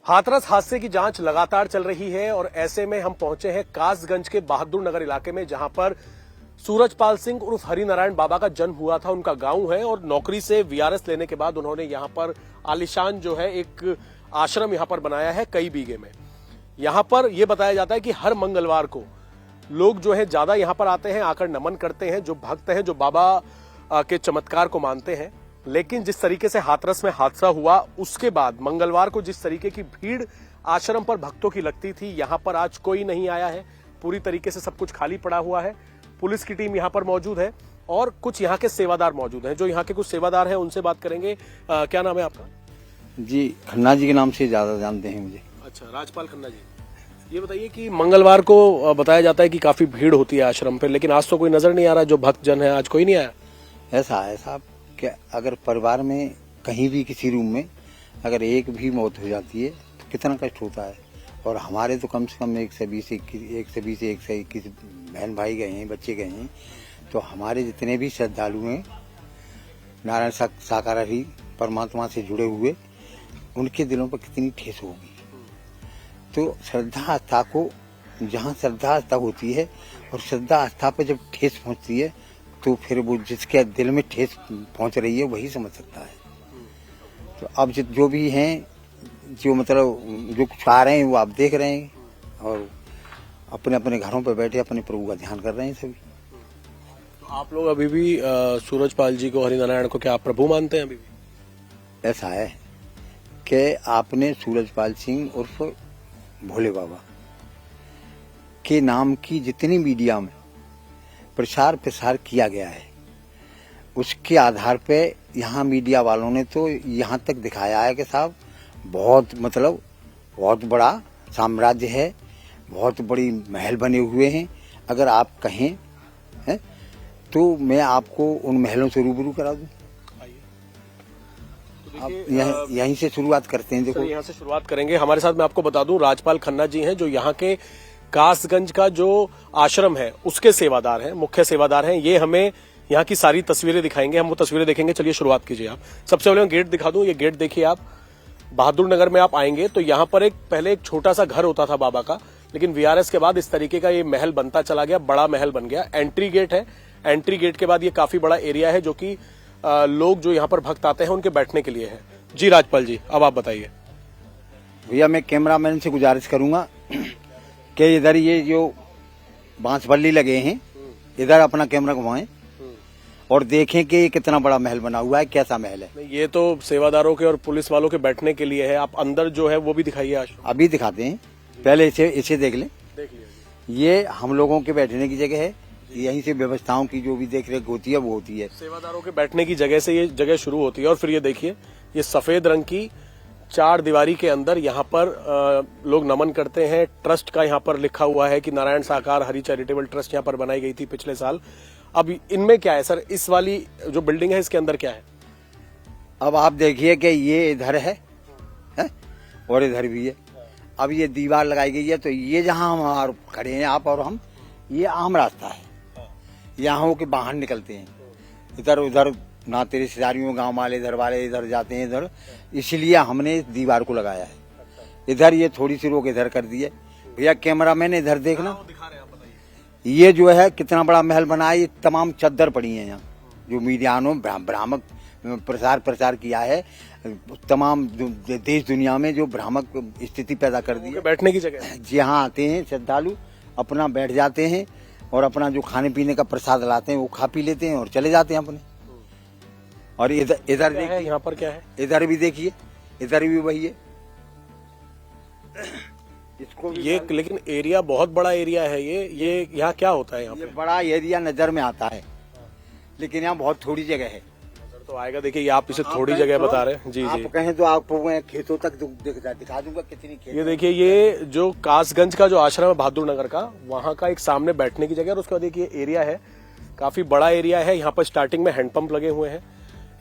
हाथरस हादसे की जांच लगातार चल रही है और ऐसे में हम पहुंचे हैं कासगंज के बहादुर नगर इलाके में, जहां पर सूरजपाल सिंह उर्फ हरिनारायण बाबा का जन्म हुआ था। उनका गांव है और नौकरी से वीआरएस लेने के बाद उन्होंने यहां पर आलिशान जो है एक आश्रम यहां पर बनाया है कई बीघे में। यहां पर यह बताया जाता है कि हर मंगलवार को लोग जो है ज्यादा यहां पर आते हैं, आकर नमन करते हैं, जो भक्त हैं, जो बाबा के चमत्कार को मानते हैं। लेकिन जिस तरीके से हाथरस में हादसा हुआ उसके बाद मंगलवार को जिस तरीके की भीड़ आश्रम पर भक्तों की लगती थी, यहां पर आज कोई नहीं आया है। पूरी तरीके से सब कुछ खाली पड़ा हुआ है। पुलिस की टीम यहां पर मौजूद है और कुछ यहां के सेवादार मौजूद हैं। जो यहां के कुछ सेवादार हैं उनसे बात करेंगे। क्या नाम है आपका? जी, खन्ना जी के नाम से ज्यादा जानते हैं मुझे। अच्छा, राजपाल खन्ना जी। ये बताइए कि मंगलवार को बताया जाता है कि काफी भीड़ होती है आश्रम पे, लेकिन आज तो कोई नजर नहीं आ रहा। जो भक्त जन है आज कोई नहीं आया। ऐसा है साहब कि अगर परिवार में कहीं भी किसी रूम में अगर एक भी मौत हो जाती है तो कितना कष्ट होता है। और हमारे तो कम से कम 120-121 बहन भाई गए हैं, बच्चे गए हैं। तो हमारे जितने भी श्रद्धालु हैं नारायण साकारारी परमात्मा से जुड़े हुए, उनके दिलों पर कितनी ठेस होगी। तो श्रद्धा आस्था को, जहाँ श्रद्धा आस्था होती है और श्रद्धा आस्था पे जब ठेस पहुंचती है तो फिर वो जिसके दिल में ठेस पहुंच रही है वही समझ सकता है। तो अब जो भी हैं, जो मतलब जो कुछ आ रहे हैं वो आप देख रहे हैं और अपने अपने घरों पर बैठे अपने प्रभु का ध्यान कर रहे हैं सभी। तो आप लोग अभी भी सूरजपाल जी को, हरिनारायण को क्या आप प्रभु मानते हैं अभी भी? ऐसा है कि आपने सूरजपाल सिंह उर्फ भोले बाबा के नाम की जितनी मीडिया में प्रचार प्रसार किया गया है, उसके आधार पे यहाँ मीडिया वालों ने तो यहाँ तक दिखाया है कि साहब बहुत बड़ा साम्राज्य है, बहुत बड़ी महल बने हुए हैं। अगर आप कहें हैं तो मैं आपको उन महलों से रूबरू करा दूं। आप यहीं से शुरुआत करते हैं। देखो, यहाँ से शुरुआत करेंगे। हमारे साथ मैं आपको बता दूं राजपाल खन्ना जी हैं, जो यहाँ के कासगंज का जो आश्रम है उसके सेवादार हैं, मुख्य सेवादार हैं। ये हमें यहाँ की सारी तस्वीरें दिखाएंगे, हम वो तस्वीरें देखेंगे। चलिए शुरुआत कीजिए आप। सबसे पहले मैं गेट दिखा दूं। ये गेट देखिए आप, बहादुर नगर में आप आएंगे तो यहाँ पर पहले एक छोटा सा घर होता था बाबा का, लेकिन वीआरएस के बाद इस तरीके का ये महल बनता चला गया, बड़ा महल बन गया। एंट्री गेट है, एंट्री गेट के बाद ये काफी बड़ा एरिया है जो कि लोग जो यहाँ पर भक्त आते हैं उनके बैठने के लिए है। जी राजपाल जी, अब आप बताइए। भैया मैं कैमरामैन से गुजारिश करूंगा कि इधर ये जो बांस बल्ली लगे हैं, इधर अपना कैमरा घुमाएं और देखें कि ये कितना बड़ा महल बना हुआ है, कैसा महल है। ये तो सेवादारों के और पुलिस वालों के बैठने के लिए है। आप अंदर जो है वो भी दिखाइए आज। अभी दिखाते हैं, पहले इसे देख लें। देख लीजिए। ये हम लोगों के बैठने की जगह है। यहीं से व्यवस्थाओं की जो भी देख रेख होती है वो होती है। सेवादारों के बैठने की जगह से ये जगह शुरू होती है। और फिर ये देखिए, ये सफेद रंग की 4 दीवारी के अंदर यहाँ पर लोग नमन करते हैं। ट्रस्ट का यहाँ पर लिखा हुआ है कि नारायण साकार हरि चैरिटेबल ट्रस्ट यहाँ पर बनाई गई थी पिछले साल। अब इनमें क्या है सर, इस वाली जो बिल्डिंग है इसके अंदर क्या है? अब आप देखिए कि ये इधर है और इधर भी है। अब ये दीवार लगाई गई है तो ये जहाँ हम खड़े हैं आप और हम, ये आम रास्ता है। यहाँ के बाहर निकलते हैं, इधर उधर नाते रिश्तेदारियों गांव वाले इधर जाते हैं इधर, इसलिए हमने इस दीवार को लगाया है। इधर ये थोड़ी सी रोक इधर कर दी है। भैया कैमरामैन इधर देखना, ये जो है कितना बड़ा महल बना है। ये तमाम चद्दर पड़ी है यहाँ, जो मीडिया ने भ्रामक प्रचार किया है। तमाम देश दुनिया में जो भ्रामक स्थिति पैदा कर दी है। बैठने की जगह जी हाँ, आते हैं श्रद्धालु, अपना बैठ जाते हैं और अपना जो खाने पीने का प्रसाद लाते हैं वो खा पी लेते हैं और चले जाते हैं अपने। और इधर देखिए, यहाँ पर क्या है? इधर भी देखिए, इधर भी वही है। इसको ये लेकिन एरिया बहुत बड़ा एरिया है। ये यहाँ क्या होता है? यहाँ पे बड़ा एरिया नजर में आता है, लेकिन यहाँ बहुत थोड़ी जगह है। तो आएगा, देखिए ये आप इसे थोड़ी जगह बता रहे हैं। जी आप कहें तो आपको खेतों तक दिखा दूंगा कितनी खेत। ये देखिए, ये जो कासगंज का जो आश्रम है बहादुर नगर का, वहाँ का एक सामने बैठने की जगह और उसके बाद देखिए एरिया है, काफी बड़ा एरिया है। यहाँ पर स्टार्टिंग में हैंडपंप लगे हुए हैं।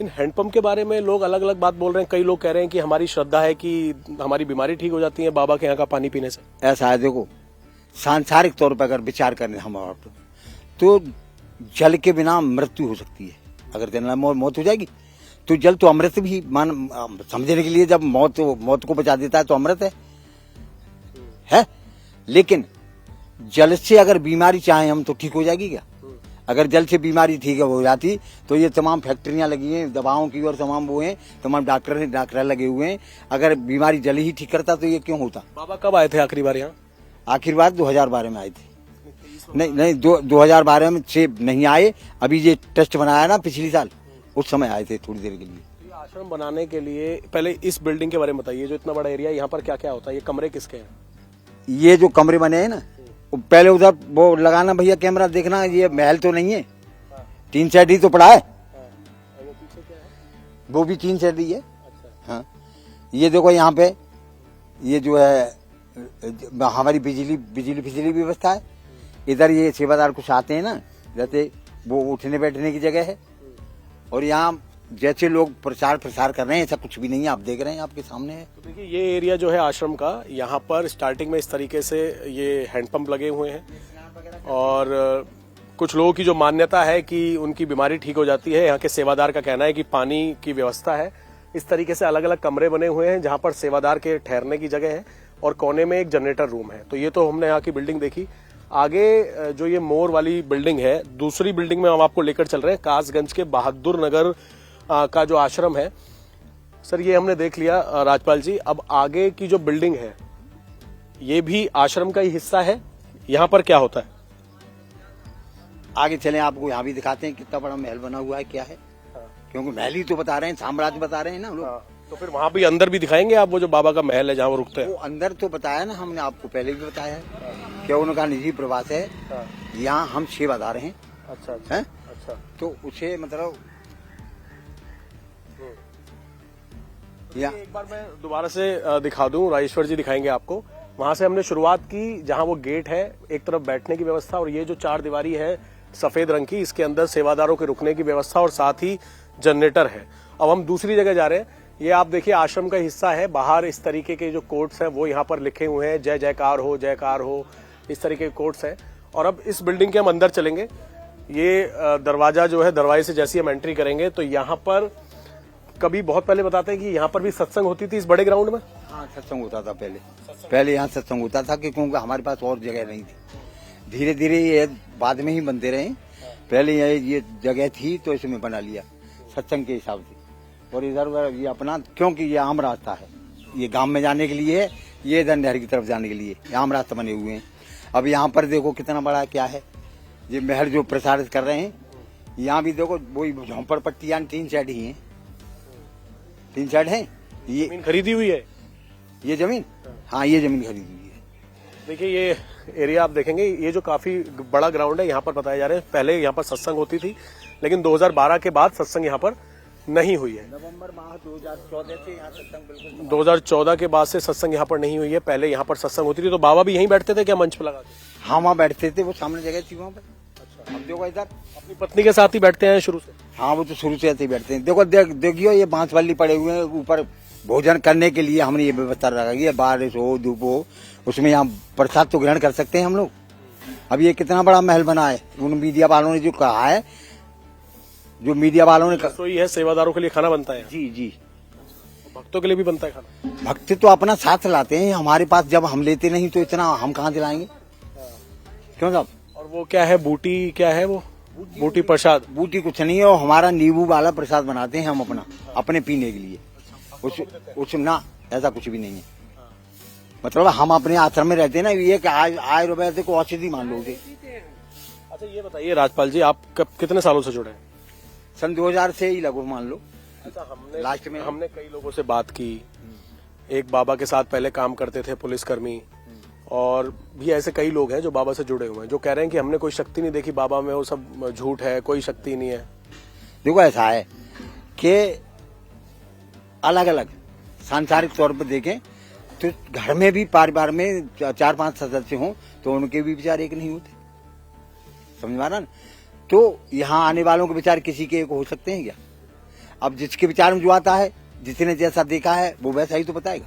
इन हैंडपंप के बारे में लोग अलग अलग बात बोल रहे हैं। कई लोग कह रहे हैं कि हमारी श्रद्धा है कि हमारी बीमारी ठीक हो जाती है बाबा के यहाँ का पानी पीने से। ऐसा है, देखो सांसारिक तौर पर अगर विचार करें हम तो जल के बिना मृत्यु हो सकती है। अगर दिन में मौत हो जाएगी तो जल तो अमृत भी मान समझने के लिए, जब मौत को बचा देता है तो अमृत है। लेकिन जल से अगर बीमारी चाहे हम तो ठीक हो जाएगी क्या? अगर जल से बीमारी ठीक हो जाती तो ये तमाम फैक्ट्रियां लगी हैं दवाओं की और तमाम वो हैं, तमाम डॉक्टर लगे हुए हैं। अगर बीमारी जल ही ठीक करता तो ये क्यों होता? बाबा कब आए थे आखिरी बार यहाँ? आखिरी बार 2012 में आए थे। नहीं 2012 में से नहीं आए, अभी ये टेस्ट बनाया ना पिछली साल, उस समय आए थे थोड़ी देर के लिए। ये आश्रम बनाने के लिए पहले इस बिल्डिंग के बारे में बताइए, जो इतना बड़ा एरिया यहाँ पर क्या क्या होता है, ये कमरे किसके हैं? ये जो कमरे बने हैं ना, पहले उधर वो लगाना भैया कैमरा देखना, ये महल तो नहीं है, 3 सेट ही तो पड़ा है। वो पीछे क्या है? वो भी 3 सेट ही है। अच्छा। हाँ, ये देखो यहाँ पे ये जो है हमारी बिजली व्यवस्था है। इधर ये सेवादार कुछ आते हैं ना, जैसे वो उठने बैठने की जगह है। और यहाँ जैसे लोग प्रचार प्रसार कर रहे हैं ऐसा कुछ भी नहीं है, आप देख रहे हैं आपके सामने है। तो देखिए ये एरिया जो है आश्रम का, यहाँ पर स्टार्टिंग में इस तरीके से ये हैंडपंप लगे हुए हैं और कुछ लोगों की जो मान्यता है कि उनकी बीमारी ठीक हो जाती है। यहाँ के सेवादार का कहना है कि पानी की व्यवस्था है। इस तरीके से अलग अलग कमरे बने हुए हैं जहाँ पर सेवादार के ठहरने की जगह है और कोने में एक जनरेटर रूम है। तो ये तो हमने यहाँ की बिल्डिंग देखी। आगे जो ये मोर वाली बिल्डिंग है, दूसरी बिल्डिंग में हम आपको लेकर चल रहे हैं, कासगंज के बहादुर नगर का जो आश्रम है। सर ये हमने देख लिया राजपाल जी। अब आगे की जो बिल्डिंग है ये भी आश्रम का ही हिस्सा है। यहाँ पर क्या होता है? आगे चलें, आपको यहाँ भी दिखाते हैं कितना बड़ा महल बना हुआ है, क्या है। क्योंकि महल ही तो बता रहे हैं, साम्राज्य बता रहे हैं ना हम लोग। तो फिर वहां भी अंदर भी दिखाएंगे आप, वो जो बाबा का महल है जहाँ वो रुकते हैं? वो अंदर तो बताया ना हमने, आपको पहले भी बताया है क्या उनका निजी प्रवास है। यहाँ हम सेवादार हैं। अच्छा है? अच्छा। तो उसे मतलब एक बार मैं दोबारा से दिखा दूं, राजेश्वर जी दिखाएंगे आपको। वहां से हमने शुरुआत की जहां वो गेट है, एक तरफ बैठने की व्यवस्था और ये जो 4 दीवारी है सफेद रंग की, इसके अंदर सेवादारों के रुकने की व्यवस्था और साथ ही जनरेटर है। अब हम दूसरी जगह जा रहे हैं। ये आप देखिए आश्रम का हिस्सा है। बाहर इस तरीके के जो कोट्स हैं वो यहाँ पर लिखे हुए हैं, जय जयकार हो, इस तरीके के कोट्स हैं। और अब इस बिल्डिंग के हम अंदर चलेंगे। ये दरवाजा जो है, दरवाजे से जैसे हम एंट्री करेंगे तो यहाँ पर कभी बहुत पहले बताते हैं कि यहाँ पर भी सत्संग होती थी इस बड़े ग्राउंड में। हाँ, सत्संग होता था पहले यहाँ सत्संग होता था, क्योंकि हमारे पास और जगह नहीं थी। धीरे धीरे ये बाद में ही बनते रहे। पहले ये जगह थी तो इसमें बना लिया सत्संग के हिसाब से। और इधर ये अपना, क्योंकि ये आम रास्ता है, ये गांव में जाने के लिए, ये इधर नहर की तरफ जाने के लिए आम रास्ता बने हुए हैं। अब यहाँ पर देखो कितना बड़ा क्या है, ये महल जो प्रसारित कर रहे हैं। यहाँ भी देखो वही झोंपड़पट्टी, 3 साइड ही है, 3 साइड है। ये जमीन खरीदी हुई है, ये जमीन। हाँ, ये जमीन खरीदी हुई है। देखिए ये एरिया आप देखेंगे, ये जो काफी बड़ा ग्राउंड है, यहाँ पर बताया जा रहा है पहले यहाँ पर सत्संग होती थी, लेकिन 2012 के बाद सत्संग यहाँ पर नहीं हुई है। नवंबर माह 2014 से यहाँ सत्संग बिल्कुल 2014 के बाद से सत्संग यहाँ पर नहीं हुई है। पहले यहाँ पर सत्संग होती थी। तो बाबा भी यहीं बैठते थे क्या, मंच पे लगा के? हाँ, वहाँ बैठते थे, वो सामने जगह थी वहाँ पर। अच्छा। हम देखो इधर अपनी पत्नी के साथ ही बैठते हैं शुरू से? हाँ, वो तो शुरू से ऐसे ही बैठते हैं। देखो देखियो ये बांस वाली पड़े हुए हैं ऊपर, भोजन करने के लिए हमने ये व्यवस्था रखी है। बारिश हो धूप हो, उसमें यहाँ प्रसाद तो ग्रहण कर सकते हैं हम लोग। अब ये कितना बड़ा महल बना है, उन मीडिया वालों ने जो कहा है, जो मीडिया वालों ने रसोई है, सेवादारों के लिए खाना बनता है? जी। भक्तों के लिए भी बनता है खाना? भक्त तो अपना साथ लाते हैं, हमारे पास जब हम लेते नहीं तो इतना हम कहाँ दिलाएंगे, क्यों साहब? और वो क्या है, बूटी क्या है वो? बूटी प्रसाद? बूटी कुछ नहीं है, और हमारा नींबू वाला प्रसाद बनाते हैं हम अपने पीने के लिए। उस ना ऐसा कुछ भी नहीं है। मतलब हम अपने आश्रम में रहते हैं ना, ये आय रुपए से को औषधि मान लो। अच्छा ये बताइए राजपाल जी, आप कितने सालों से जुड़े हैं? सन 2000 से ही लगभग मान लो। अच्छा, लास्ट में हमने कई लोगों से बात की। एक बाबा के साथ पहले काम करते थे पुलिसकर्मी, और भी ऐसे कई लोग हैं जो बाबा से जुड़े हुए हैं, जो कह रहे हैं कि हमने कोई शक्ति नहीं देखी बाबा में, वो सब झूठ है, कोई शक्ति नहीं है। देखो ऐसा है कि अलग अलग सांसारिक तौर पर देखें तो घर में भी परिवार में 4-5 सदस्य हों तो उनके भी विचार एक नहीं होते, समझ में ना। तो यहाँ आने वालों के विचार किसी के एक हो सकते हैं क्या? अब जिसके विचार में जो आता है, जिसने जैसा देखा है वो वैसा ही तो बताएगा।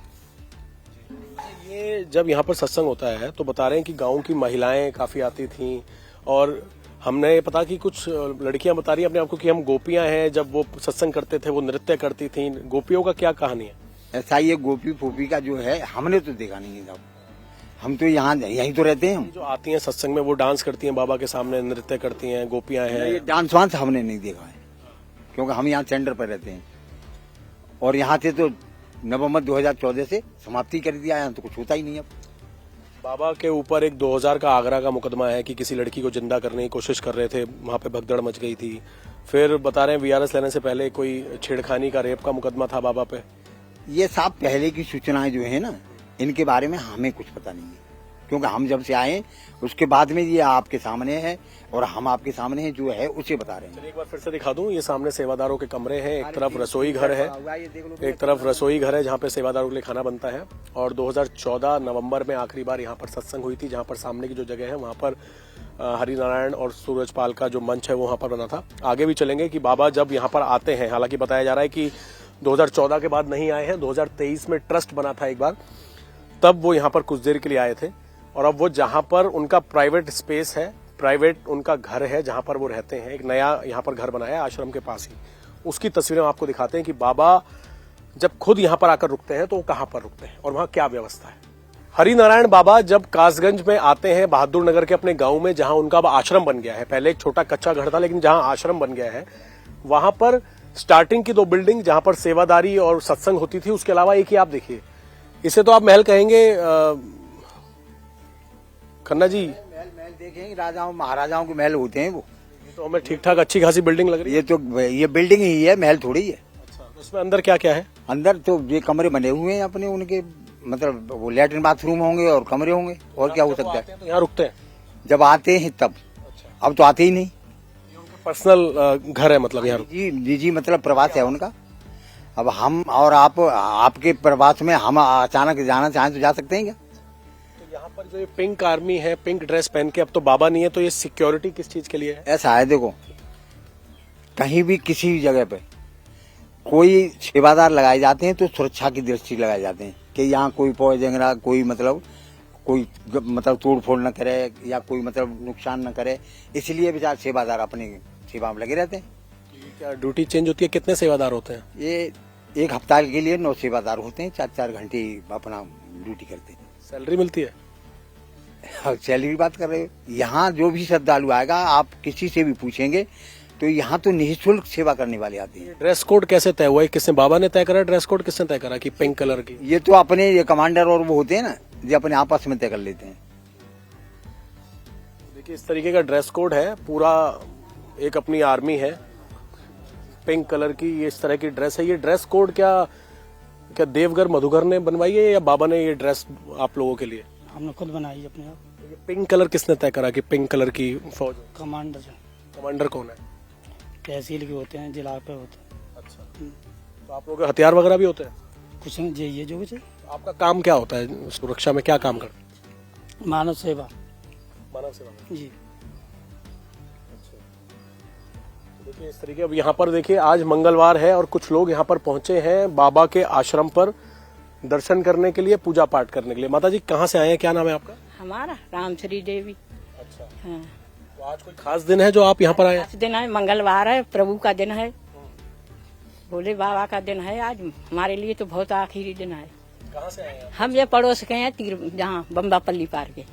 ये जब यहाँ पर सत्संग होता है तो बता रहे हैं कि गांव की महिलाएं काफी आती थीं और हमने पता कि कुछ लड़कियां बता रही हैं अपने आप को कि हम गोपियां हैं, जब वो सत्संग करते थे वो नृत्य करती थीं। गोपियों का क्या कहानी है? ऐसा ये गोपी फोपी का जो है हमने तो देखा नहीं है साहब। हम तो यहाँ यहीं तो रहते हैं। हम जो आती हैं सत्संग में वो डांस करती हैं, बाबा के सामने नृत्य करती हैं, गोपियां हैं। ये डांस वांस हमने नहीं देखा है, क्योंकि हम यहाँ सेंटर पर रहते हैं और यहाँ से तो नवंबर 2014 से समाप्ति कर दिया, यहाँ तो कुछ होता ही नहीं अब। बाबा के ऊपर एक 2000 का आगरा का मुकदमा है कि किसी लड़की को जिंदा करने की कोशिश कर रहे थे, वहां पे भगदड़ मच गई थी। फिर बता रहे हैं वीआरएस लेने से पहले कोई छेड़खानी का, रेप का मुकदमा था बाबा पे। ये साहब पहले की सूचनाएं जो है ना, इनके बारे में हमें कुछ पता नहीं है, क्योंकि हम जब से आए उसके बाद में ये आपके सामने है और हम आपके सामने है जो है उसे बता रहे हैं। एक बार फिर से दिखा दूं, ये सामने सेवादारों के कमरे हैं, एक तरफ रसोई घर है, एक तरफ रसोई घर है जहाँ पे सेवादारों के लिए खाना बनता है। और 2014 नवंबर में आखिरी बार यहाँ पर सत्संग हुई थी, जहाँ पर सामने की जो जगह है वहाँ पर हरिनारायण और सूरजपाल का जो मंच है वो वहाँ पर बना था। आगे भी चलेंगे कि बाबा जब यहाँ पर आते हैं, हालांकि बताया जा रहा है कि 2014 के बाद नहीं आए हैं, 2023 में ट्रस्ट बना था एक बार, तब वो यहाँ पर कुछ देर के लिए आए थे। और अब वो जहां पर उनका प्राइवेट स्पेस है, प्राइवेट उनका घर है जहां पर वो रहते हैं, एक नया यहां पर घर बनाया है आश्रम के पास ही, उसकी तस्वीरें आपको दिखाते हैं कि बाबा जब खुद यहां पर आकर रुकते हैं तो वो कहां पर रुकते हैं और वहां क्या व्यवस्था है। हरिनारायण बाबा जब कासगंज में आते हैं, बहादुर नगर के अपने गांव में, जहां उनका अब आश्रम बन गया है, पहले एक छोटा कच्चा घर था लेकिन जहां आश्रम बन गया है, वहां पर स्टार्टिंग की 2 बिल्डिंग जहां पर सेवादारी और सत्संग होती थी, उसके अलावा एक ही आप देखिए, इसे तो आप महल कहेंगे खन्ना जी। महल देखेंगे, राजाओं महाराजाओं के महल होते हैं वो। तो हमें ठीक ठाक अच्छी खासी बिल्डिंग लग रही है। ये बिल्डिंग ही है, महल थोड़ी है। अच्छा, तो इसमें अंदर क्या क्या है? अंदर तो ये कमरे बने हुए हैं अपने, उनके मतलब वो लैट्रिन बाथरूम होंगे और कमरे होंगे, और क्या हो सकता है। तो यहाँ रुकते हैं जब आते हैं तब। अच्छा। अब तो आते ही नहीं। पर्सनल घर है मतलब यहाँ? जी, मतलब प्रवास है उनका। अब हम और आप आपके प्रवास में हम अचानक जाना चाहें तो जा सकते हैं क्या? तो यहाँ पर जो ये पिंक आर्मी है, पिंक ड्रेस पहन के, अब तो बाबा नहीं है, तो ये सिक्योरिटी किस चीज के लिए है? ऐसा है, देखो कहीं भी किसी भी जगह पे कोई सेवादार लगाए जाते हैं तो सुरक्षा की दृष्टि लगाए जाते हैं कि यहाँ कोई फौज जंगरा कोई मतलब तोड़ फोड़ न करे या कोई मतलब नुकसान न करे, इसलिए बेचारे सेवादार अपनी सेवा में लगे रहते हैं। क्या ड्यूटी चेंज होती है? कितने सेवादार होते हैं? ये एक हफ्ता के लिए 9 सेवादार होते हैं, 4-4 घंटे अपना ड्यूटी करते हैं। सैलरी मिलती है? सैलरी की बात कर रहे हो? यहाँ जो भी श्रद्धालु आएगा, आप किसी से भी पूछेंगे तो यहाँ तो निःशुल्क सेवा करने वाले आते हैं। ड्रेस कोड कैसे तय हुआ है? किसने, बाबा ने तय करा? ड्रेस कोड किसने तय करा कि पिंक कलर की? ये तो अपने ये कमांडर और वो होते हैं ना, ये अपने आपस में तय कर लेते हैं। देखिए इस तरीके का ड्रेस कोड है, पूरा एक अपनी आर्मी है, पिंक कलर की ये इस तरह की ड्रेस है। ये ड्रेस कोड क्या देवघर मधुगर ने बनवाई है या बाबा ने ये ड्रेस आप लोगों के लिए? हमने खुद बनाई अपने आप। ये पिंक कलर किसने तय करा कि पिंक कलर की फौज? कमांडर है। कमांडर कौन है? तहसील के होते हैं, जिला पे होते हैं। अच्छा, तो आप लोगों के हथियार वगैरह भी होते हैं? कुछ नहीं, ये जो कुछ है। आपका काम क्या होता है सुरक्षा में, क्या काम करते हैं? मानव सेवा। मानव सेवा जी। देखिए इस तरीके, अब यहाँ पर देखिए आज मंगलवार है और कुछ लोग यहाँ पर पहुंचे हैं बाबा के आश्रम पर दर्शन करने के लिए, पूजा पाठ करने के लिए। माता जी कहाँ से आए हैं, क्या नाम है आपका? हमारा रामश्री देवी। अच्छा, हाँ। तो आज कोई खास दिन है जो आप यहाँ पर आए हैं? आज दिन है, मंगलवार है, प्रभु का दिन है, भोले बाबा का दिन है आज। हमारे लिए तो बहुत आखिरी दिन है। कहाँ से आए हैं? हम ये पड़ोस के हैं, तीर जहाँ बम्बापल्ली पार के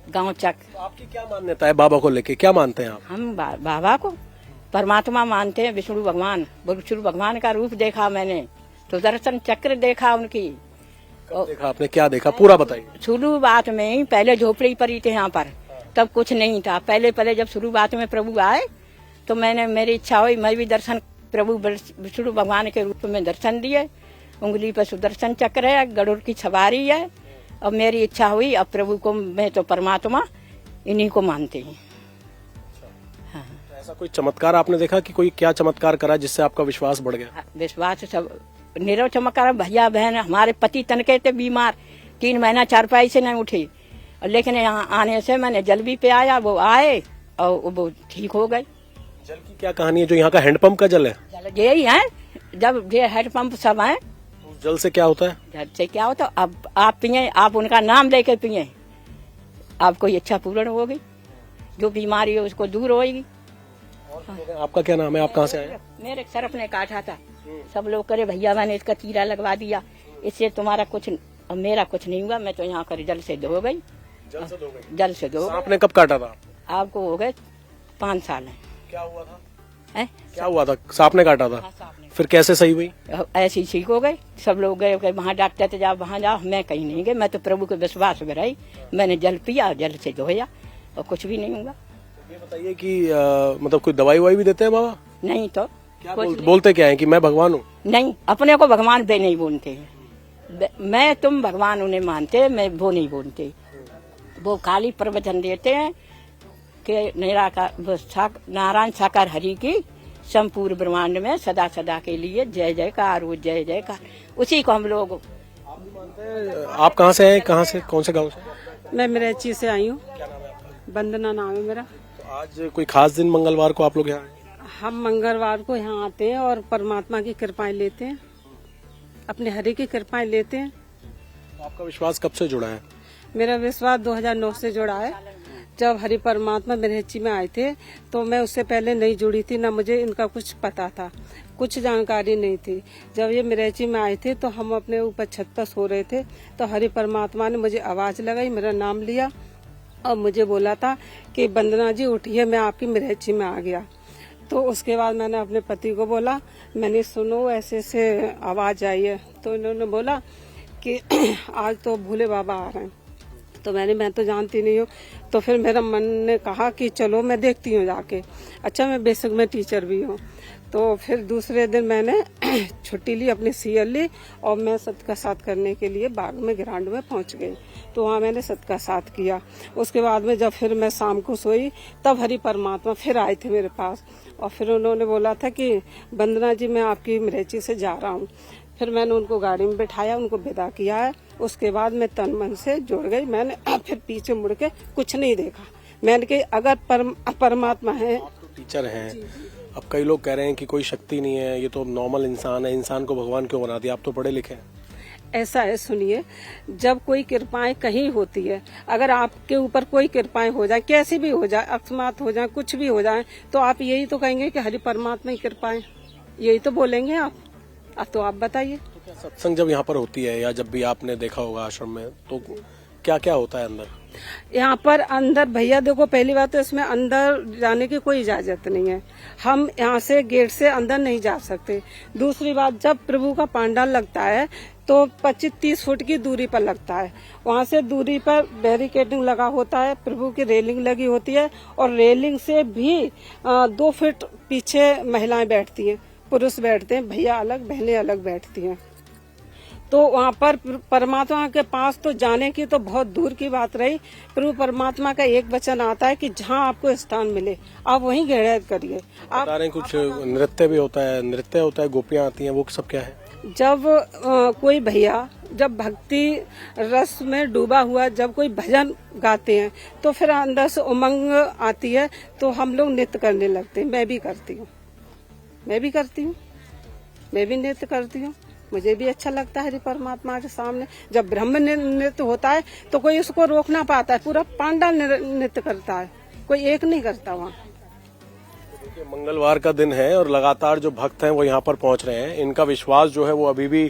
गांव चक। तो आपकी क्या मान्यता है बाबा को लेके, क्या मानते हैं आप? हम बाबा को परमात्मा मानते हैं, विष्णु भगवान। विष्णु भगवान का रूप देखा मैंने, तो दर्शन चक्र देखा उनकी। कब देखा आपने, क्या देखा, पूरा बताइए। शुरुआत में ही पहले झोपड़ी पर ही थे यहाँ पर, तब कुछ नहीं था। पहले जब शुरुआत में प्रभु आए तो मेरी इच्छा हुई, मैं भी दर्शन प्रभु विष्णु भगवान के रूप में दर्शन दिए। उंगली पर सुदर्शन चक्र है, गरुड़ की सवारी है। अब मेरी इच्छा हुई, अब प्रभु को मैं तो परमात्मा इन्हीं को मानती हूँ। हाँ। ऐसा कोई चमत्कार आपने देखा कि कोई क्या चमत्कार करा जिससे आपका विश्वास बढ़ गया? विश्वास सब निरव चमत्कार। भैया बहन हमारे पति तनके थे बीमार, 3 महीना चारपाई से नहीं उठी, लेकिन यहाँ आने से मैंने जल भी पे आया, वो आए और वो ठीक हो गए। जल की क्या कहानी है? जो यहाँ का हैंडपंप का जल है? जल यही है, जब ये हैंडपंप सब है। तो जल से क्या होता है? जल से क्या होता है, अब आप पिए, आप उनका नाम लेकर पिए, आपको इच्छा पूर्ण होगी। जो बीमारी है उसको दूर होगी। आपका क्या नाम है, आप कहाँ से आए? मेरे सर्प ने काटा था, सब लोग करे भैया मैंने इसका चीरा लगवा दिया, इससे तुम्हारा कुछ और मेरा कुछ नहीं हुआ। मैं तो यहाँ कर जल से धो गई। जल से धो। आपने कब काटा था? आपको हो गए 5 साल है। क्या हुआ था? क्या हुआ था? सांप ने काटा था? सांप ने। फिर कैसे सही हुई? ऐसे ही ठीक हो गए। सब लोग गए वहाँ डॉक्टर से जाओ वहाँ जाओ, मैं कहीं नहीं गई। मैं तो प्रभु के विश्वास में रही, मैंने जल पिया, जल से धोया और कुछ भी नहीं हुआ। ये बताइए कि मतलब कोई दवाई ववाई भी देते हैं बाबा? नहीं तो क्या बोलते क्या है कि मैं भगवान हूँ? नहीं, अपने को भगवान वे नहीं बोलते हैं। मैं तुम भगवान उन्हें मानते, मैं वो नहीं बोलते। वो खाली प्रवचन देते हैं कि नारायण साकार हरि की संपूर्ण ब्रह्मांड में सदा सदा के लिए जय जयकार, वो जय जयकार, उसी को हम लोग। आप कहाँ से हैं? कहाँ से, कौन से गांव से? मैं मिरेची से आई हूँ। वंदना नाम है मेरा। तो आज कोई खास दिन मंगलवार को आप लोग यहाँ आए? हम मंगलवार को यहाँ आते हैं और परमात्मा की कृपाएं लेते हैं, अपने हरि की कृपाएं लेते हैं। तो आपका विश्वास कब से जुड़ा है? मेरा विश्वास 2009 से जुड़ा है। जब हरि परमात्मा मिरेची में आए थे तो मैं उससे पहले नहीं जुड़ी थी, ना मुझे इनका कुछ पता था, कुछ जानकारी नहीं थी। जब ये मिरेची में आए थे तो हम अपने ऊपर छत पर सो रहे थे, तो हरि परमात्मा ने मुझे आवाज लगाई, मेरा नाम लिया और मुझे बोला था कि वंदना जी उठिए, मैं आपकी मिरेची में आ गया। तो उसके बाद मैंने अपने पति को बोला, मैंने सुनो ऐसे ऐसे आवाज आई है। तो इन्होंने बोला कि आज तो भोले बाबा आ रहे हैं। तो मैं तो जानती नहीं हूँ। तो फिर मेरा मन ने कहा कि चलो मैं देखती हूँ जाके। अच्छा, मैं बेसिक में टीचर भी हूँ। तो फिर दूसरे दिन मैंने छुट्टी ली, अपनी सीएल ली और मैं सत का साथ करने के लिए बाग में ग्राउंड में पहुँच गई। तो वहाँ मैंने सत का साथ किया। उसके बाद में जब फिर मैं शाम को सोई तब हरि परमात्मा फिर आए थे मेरे पास और फिर उन्होंने बोला था कि वंदना जी मैं आपकी मिरेची से जा रहा हूँ। फिर मैंने उनको गाड़ी में बिठाया, उनको विदा किया है। उसके बाद मैं तन मन से जुड़ गई। मैंने फिर पीछे मुड़ के कुछ नहीं देखा। मैंने कहा अगर परमात्मा है। आप तो टीचर हैं, अब कई लोग कह रहे हैं कि कोई शक्ति नहीं है, ये तो नॉर्मल इंसान है, इंसान को भगवान क्यों बना दिया? आप तो पढ़े लिखे हैं। ऐसा है, सुनिए, जब कोई कृपाएं कहीं होती है, अगर आपके ऊपर कोई कृपाएं हो जाए, कैसी भी हो जाए, अकस्मात हो जाए, कुछ भी हो जाए, तो आप यही तो कहेंगे कि हरि परमात्मा की कृपाएं, यही तो बोलेंगे आप। अब तो आप बताइए। तो क्या सत्संग जब यहाँ पर होती है या जब भी आपने देखा होगा आश्रम में, तो क्या क्या होता है अंदर? यहाँ पर अंदर भैया देखो, पहली बात तो इसमें अंदर जाने की कोई इजाजत नहीं है। हम यहाँ से गेट से अंदर नहीं जा सकते। दूसरी बात, जब प्रभु का पांडाल लगता है तो 25-30 फुट की दूरी पर लगता है। वहाँ से दूरी पर बैरिकेडिंग लगा होता है, प्रभु की रेलिंग लगी होती है और रेलिंग से भी 2 फीट पीछे महिलाएं बैठती हैं, पुरुष बैठते हैं, भैया अलग बहनें अलग बैठती हैं। तो वहाँ पर परमात्मा के पास तो जाने की तो बहुत दूर की बात रही। प्रभु परमात्मा का एक वचन आता है कि जहाँ आपको स्थान मिले आप वहीं गहराई करिए। आप बता रहे हैं कुछ नृत्य भी होता है, गोपियाँ आती हैं, वो सब क्या है? जब कोई भैया जब भक्ति रस में डूबा हुआ जब कोई भजन गाते हैं तो फिर अंदर से उमंग आती है, तो हम लोग नृत्य करने लगते हैं। मैं भी करती हूँ, मैं भी नृत्य करती हूँ। मुझे भी अच्छा लगता है हरि परमात्मा के सामने। जब ब्रह्म नृत्य होता है तो कोई उसको रोक ना पाता है, पूरा पांडाल नृत्य करता है, कोई एक नहीं करता वहाँ। देखिए, मंगलवार का दिन है और लगातार जो भक्त हैं वो यहाँ पर पहुँच रहे हैं। इनका विश्वास जो है वो अभी भी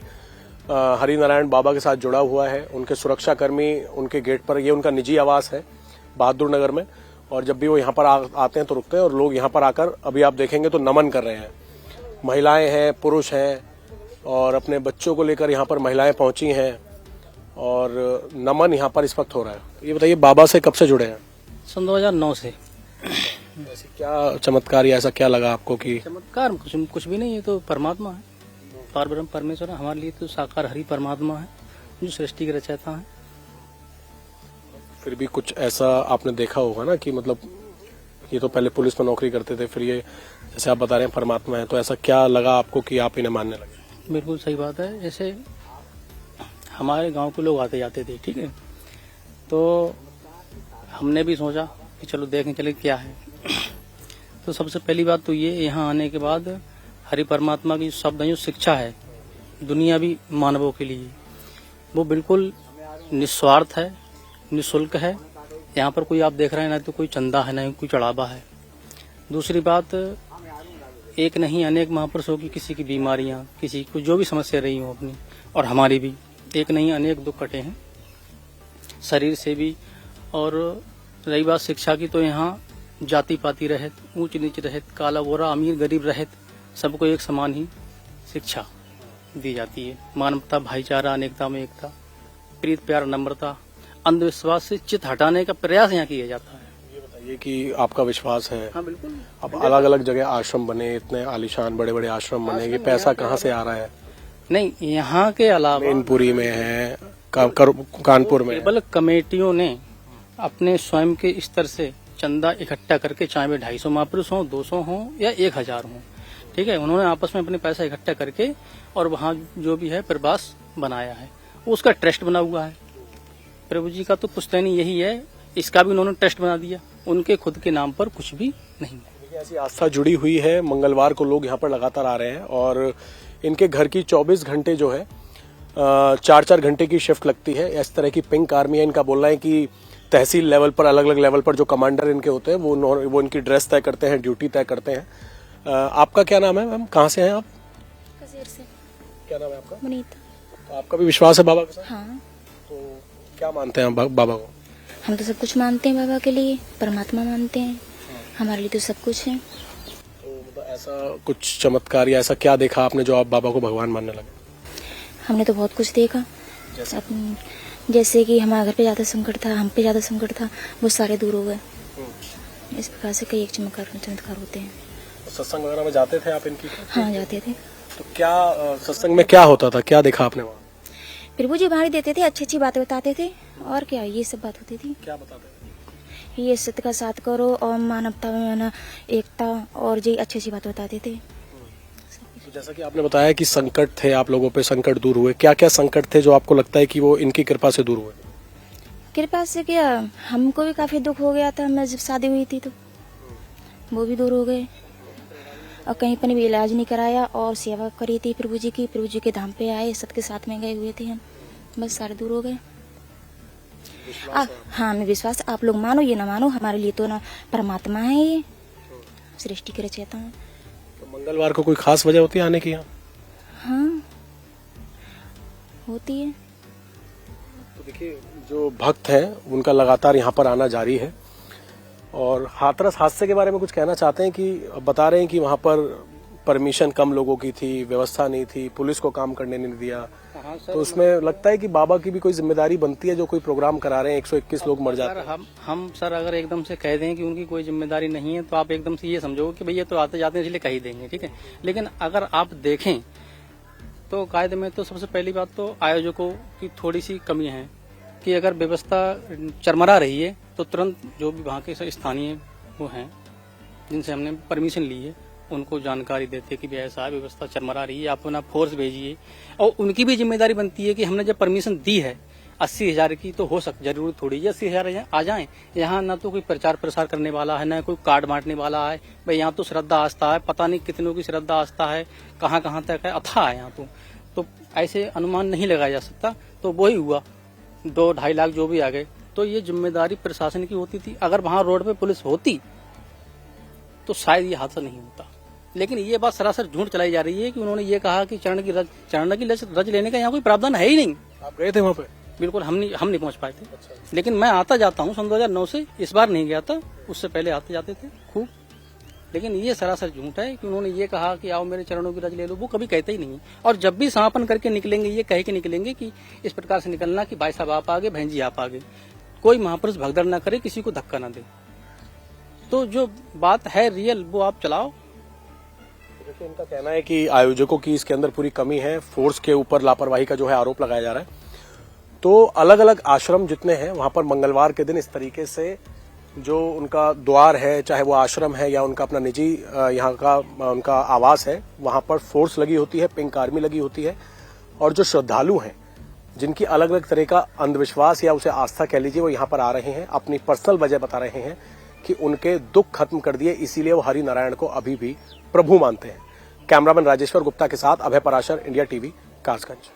हरि नारायण बाबा के साथ जुड़ा हुआ है। उनके सुरक्षा कर्मी उनके गेट पर, ये उनका निजी आवास है बहादुर नगर में, और जब भी वो यहाँ पर आते हैं तो रुकते हैं और लोग यहाँ पर आकर अभी आप देखेंगे तो नमन कर रहे हैं। महिलाएं हैं, पुरुष हैं और अपने बच्चों को लेकर यहाँ पर महिलाएं पहुंची हैं और नमन यहाँ पर इस वक्त हो रहा है। ये बताइए, बाबा से कब से जुड़े हैं? सन 2009 से। ऐसे क्या चमत्कार या ऐसा क्या लगा आपको कि? चमत्कार कुछ भी नहीं है, तो परमात्मा है, परब्रह्म परमेश्वर है। हमारे लिए तो साकार हरि परमात्मा है जो सृष्टि के रचयिता है। फिर भी कुछ ऐसा आपने देखा होगा ना कि मतलब ये तो पहले पुलिस में नौकरी करते थे, फिर ये जैसे आप बता रहे हैं परमात्मा है, तो ऐसा क्या लगा आपको कि आप इन्हें मानने लगे? बिल्कुल सही बात है। जैसे हमारे गांव के लोग आते जाते थे, ठीक है, तो हमने भी सोचा कि चलो देखें चले क्या है। तो सबसे पहली बात तो ये, यहाँ आने के बाद हरि परमात्मा की शब्द जो शिक्षा है दुनिया भी मानवों के लिए, वो बिल्कुल निस्वार्थ है, निःशुल्क है यहाँ पर कोई आप देख रहे हैं ना तो कोई चंदा है ना कोई चढ़ावा है। दूसरी बात, एक नहीं अनेक महापुरुषों की किसी की बीमारियां, किसी को जो भी समस्या रही हो अपनी और हमारी भी, एक नहीं अनेक दुख कटे हैं शरीर से भी। और रही बात शिक्षा की, तो यहाँ जाति पाति रहित, ऊंच नीच रहित, काला गोरा, अमीर गरीब रहित, सबको एक समान ही शिक्षा दी जाती है। मानवता, भाईचारा, अनेकता में एकता, प्रीत प्यार, नम्रता, अंधविश्वास से चित हटाने का प्रयास यहाँ किया जाता है। ये बताइए कि आपका विश्वास है, हाँ बिल्कुल। अब अलग अलग जगह आश्रम बने, इतने आलीशान बड़े बड़े आश्रम बने, ये पैसा कहाँ से आ रहा है? नहीं, यहाँ के अलावा मैनपुरी में है, कानपुर में है। केवल कमेटियों ने अपने स्वयं के स्तर से चंदा इकट्ठा करके, चाहे वे 250 महापुरुष हों, 200 हों या 1000 हों, ठीक है, उन्होंने आपस में अपने पैसा इकट्ठा करके और वहाँ जो भी है प्रवास बनाया है, उसका ट्रस्ट बना हुआ है। प्रभु जी का तो पुश्तैनी यही है, इसका भी उन्होंने ट्रस्ट बना दिया, उनके खुद के नाम पर कुछ भी नहीं है। देखिए, ऐसी आस्था जुड़ी हुई है, मंगलवार को लोग यहाँ पर लगातार आ रहे हैं और इनके घर की 24 घंटे जो है 4-4 घंटे की शिफ्ट लगती है। इस तरह की पिंक आर्मी है। इनका बोलना है कि तहसील लेवल पर, अलग अलग लेवल पर जो कमांडर इनके होते हैं वो इनकी ड्रेस तय करते हैं, ड्यूटी तय करते हैं। आपका क्या नाम है मैम, कहाँ से हैं आप? कसीर से। क्या नाम है आपका? मुनीत। तो आपका भी विश्वास है बाबा के साथ? हाँ, तो क्या मानते हैं बाबा को? हम तो सब कुछ मानते हैं बाबा के लिए, परमात्मा मानते हैं, हमारे लिए तो सब कुछ है। तो मतलब ऐसा कुछ चमत्कार या ऐसा क्या देखा आपने जो आप बाबा को भगवान मानने लगे? हमने तो बहुत कुछ देखा, जैसे कि हमारे घर पे ज्यादा संकट था, हम पे ज्यादा संकट था, वो सारे दूर हो गए। इस प्रकार से कई एक चमत्कार होते हैं। सत्संग वगैरह में जाते थे आप इनकी? हाँ, जाते थे। तो क्या सत्संग में क्या होता था, क्या देखा आपने वहाँ? प्रभु जी बाणी देते थे, अच्छी अच्छी बातें बताते थे, और क्या ये सब बात होती थी। क्या बताते थे? ये सत्य का साथ करो और मानवता में ना एकता, और जी अच्छी अच्छी बात बताते थे। तो जैसा कि आपने बताया कि संकट थे, आप लोगों पे संकट दूर हुए, क्या क्या संकट थे जो आपको लगता है कि वो इनकी कृपा से दूर हुए? कृपा से क्या, हमको भी काफी दुख हो गया था, मैं जब शादी हुई थी तो वो भी दूर हो गए, और कहीं पर भी इलाज नहीं कराया, और सेवा करी थी प्रभु जी की, प्रभु जी के धाम पे आए, सत के साथ में गए हुए थे हम, बस सारे दूर हो गए। हाँ, मैं विश्वास, आप लोग मानो ये ना मानो, हमारे लिए तो ना परमात्मा है, ये सृष्टि के रचयिता है। तो मंगलवार को कोई खास वजह होती है आने की यहाँ? हाँ, होती है। तो देखिए, जो भक्त हैं उनका लगातार यहाँ पर आना जारी है। और हाथरस हादसे के बारे में कुछ कहना चाहते हैं कि बता रहे हैं कि वहाँ पर परमिशन कम लोगों की थी, व्यवस्था नहीं थी, पुलिस को काम करने नहीं दिया। हाँ सर, तो उसमें लगता है कि बाबा की भी कोई जिम्मेदारी बनती है, जो कोई प्रोग्राम करा रहे हैं 121 लोग मर जाते हैं। हम सर अगर एकदम से कह दें कि उनकी कोई जिम्मेदारी नहीं है, तो आप एकदम से ये समझोगे कि भैया तो आते जाते हैं इसलिए कह ही देंगे, ठीक है। लेकिन अगर आप देखें तो कायदे में तो सबसे पहली बात तो आयोजकों की थोड़ी सी कमी है कि अगर व्यवस्था चरमरा रही है तो तुरंत जो भी वहाँ के स्थानीय वो हैं जिनसे हमने परमिशन ली है उनको जानकारी देते कि भी ऐसा व्यवस्था चरमरा रही है, आप अपना फोर्स भेजिए। और उनकी भी जिम्मेदारी बनती है कि हमने जब परमिशन दी है 80,000 की, तो हो सक जरूर थोड़ी 80,000 आ जाएं। यहाँ ना तो कोई प्रचार प्रसार करने वाला है, ना कोई कार्ड बांटने वाला है। भाई यहाँ तो श्रद्धा आस्था है, पता नहीं कितनों की श्रद्धा आस्था है, कहाँ कहाँ तक है, अथाह है यहाँ तो ऐसे अनुमान नहीं लगाया जा सकता। तो वही हुआ, 2-2.5 लाख जो भी आ गए, तो ये जिम्मेदारी प्रशासन की होती थी। अगर वहाँ रोड पे पुलिस होती तो शायद ये हादसा नहीं होता। लेकिन ये बात सरासर झूठ चलाई जा रही है कि उन्होंने ये कहा कि चरण की रज लेने का यहाँ कोई प्रावधान है ही नहीं। आप गए थे वहाँ पे? बिल्कुल, हम नहीं पहुँच पाए थे। लेकिन मैं आता जाता हूँ सन 2009 से, इस बार नहीं गया था, उससे पहले आते जाते थे खूब। लेकिन ये सरासर झूठ है कि उन्होंने ये कहा कि आओ मेरे चरणों की रज ले लो, वो कभी कहते ही नहीं। और जब भी समापन करके निकलेंगे ये कह के निकलेंगे कि इस प्रकार से निकलना कि भाई साहब आप आगे, बहन जी आप आगे। कोई महापुरुष भगदड़ ना करे, किसी को धक्का ना दे। तो जो बात है रियल वो आप चलाओ। देखिए, इनका कहना है कि आयोजकों की इसके अंदर पूरी कमी है, फोर्स के ऊपर लापरवाही का जो है आरोप लगाया जा रहा है। तो अलग अलग आश्रम जितने हैं वहां पर मंगलवार के दिन इस तरीके से जो उनका द्वार है, चाहे वो आश्रम है या उनका अपना निजी यहाँ का उनका आवास है, वहां पर फोर्स लगी होती है, पिंक आर्मी लगी होती है। और जो श्रद्धालु हैं जिनकी अलग अलग तरह का अंधविश्वास या उसे आस्था कह लीजिए, वो यहाँ पर आ रहे हैं, अपनी पर्सनल वजह बता रहे हैं कि उनके दुख खत्म कर दिए, इसीलिए वो हरि नारायण को अभी भी प्रभु मानते हैं। कैमरामैन राजेश्वर गुप्ता के साथ अभय पराशर, इंडिया टीवी, कासगंज।